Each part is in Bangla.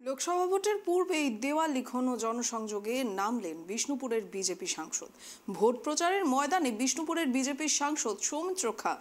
লোকসভা ভোটের পূর্বেই দেওয়াল লিখন ও জনসংযোগে নামলেন বিষ্ণুপুরের বিজেপি সাংসদ। ভোট প্রচারের ময়দানে বিষ্ণুপুরের বিজেপির সাংসদ সৌমিত্র খা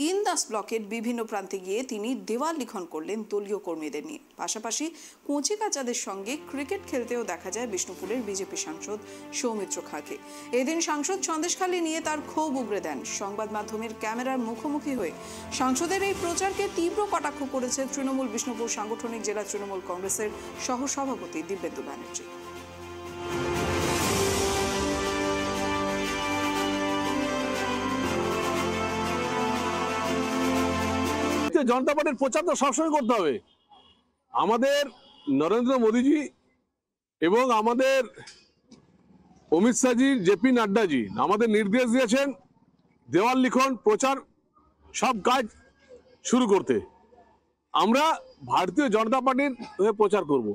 ইন্দাস ব্লকের বিভিন্ন প্রান্তে গিয়ে তিনি দেওয়াল লিখন করলেন দলীয় কর্মীদের নিয়ে। পাশাপাশি কচিকাচাদের সঙ্গে ক্রিকেট খেলতেও দেখা যায় বিষ্ণুপুরের বিজেপি সাংসদ সৌমিত্র খাকে। এদিন সাংসদ সন্দেশখালী নিয়ে তার ক্ষোভ উগরে দেন। সংবাদ মাধ্যমের ক্যামেরার মুখোমুখি হয়ে সাংসদের এই প্রচারকে তীব্র কটাক্ষ করেছে তৃণমূল বিষ্ণুপুর সাংগঠনিক জেলা তৃণমূল কংগ্রেসের সহসভাপতি দিব্যেন্দু ব্যানার্জি। জনতা পার্টির প্রচার তো সবসময় করতে হবে। আমাদের নরেন্দ্র মোদীজি এবং আমাদের অমিত শাহজি, জেপি নাড্ডাজি আমাদের নির্দেশ দিয়েছেন দেওয়াল লিখন প্রচার সব কাজ শুরু করতে। আমরা ভারতীয় জনতা পার্টির হয়ে প্রচার করব,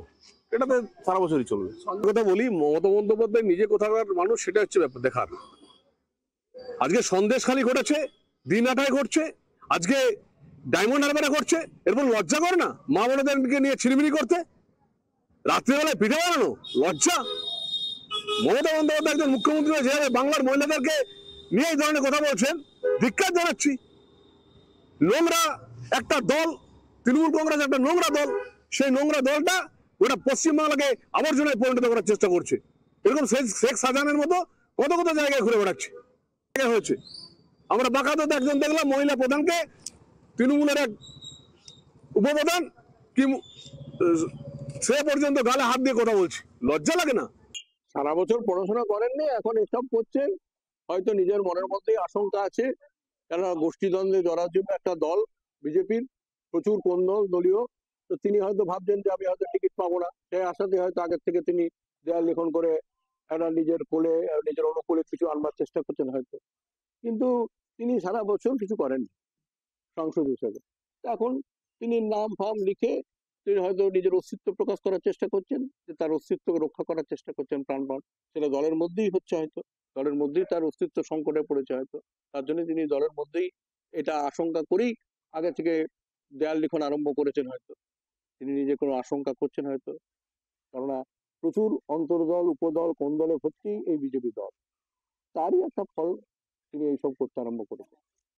এটাতে সারা বছরই চলবে। কথা বলি, মমতা বন্দ্যোপাধ্যায় নিজে কোথাকার মানুষ সেটা হচ্ছে ব্যাপার দেখার। আজকে সন্দেশখালী ঘটেছে, দিনহাটায় ঘটছে, আজকে ডায়মন্ড হারবারে ঘটছে। এরপর লজ্জা করে না মা বোনেদেরকে নিয়ে ছিনিমিনি করতে? রাত্রিবেলায় পিঠে বানানো লজ্জা? মমতা বন্দ্যোপাধ্যায় একজন মুখ্যমন্ত্রী যেভাবে বাংলার মহিলাদেরকে নিয়ে এই ধরনের কথা বলছেন, ধিক্কার জানাচ্ছি। নোংরা একটা দল, তৃণমূল কংগ্রেস একটা নোংরা দল, সেই নোংরা দলটা ওটা পশ্চিমবাংলাকে আবর্জনায় পরিণত করার চেষ্টা করছে। এরকম শেখ শাহজাহানের মতো কত কত জায়গায় ঘুরে বেড়াচ্ছে হয়েছে। আমরা বাঁকাতে একজন দেখলাম মহিলা প্রধানকে, তৃণমূলের এক উপপ্রধান কি সে পর্যন্ত গালে হাত দিয়ে কথা বলছি, লজ্জা লাগে না? সারা বছর পড়াশোনা করেননি, এখন এসব করছেন। হয়তো নিজের মনের মধ্যেই আশঙ্কা আছে, কেননা গোষ্ঠীদ্বন্দ্বে জরাজীর্ণ একটা দল বিজেপির, প্রচুর কোন্দল দলীয়। তো তিনি হয়তো ভাবছেন যে আমি হয়তো টিকিট পাবো না, সেই আশাতে হয়তো আগের থেকে তিনি দেয়াল লিখন করে একটা নিজের কোলে, নিজের অনুকূলে কিছু আনবার চেষ্টা করছেন হয়তো। কিন্তু তিনি সারা বছর কিছু করেন সংসদ হিসেবে। এখন তিনি নাম ফাম লিখে তিনি হয়তো নিজের অস্তিত্ব প্রকাশ করার চেষ্টা করছেন, যে তার অস্তিত্বকে রক্ষা করার চেষ্টা করছেন প্রাণপণ। সেটা দলের মধ্যেই হচ্ছে, হয়তো দলের মধ্যেই তার অস্তিত্ব সংকটে পড়েছে হয়তো। তার জন্য তিনি দলের মধ্যেই এটা আশঙ্কা করেই আগে থেকে দেয়াল লিখন আরম্ভ করেছেন হয়তো। তিনি নিজে কোনো আশঙ্কা করছেন হয়তো, কেননা প্রচুর অন্তর্দল উপদল কোন দলে ভর্তি এই বিজেপি দল, তারই একটা ফল তিনি এইসব করতে আরম্ভ করেছেন।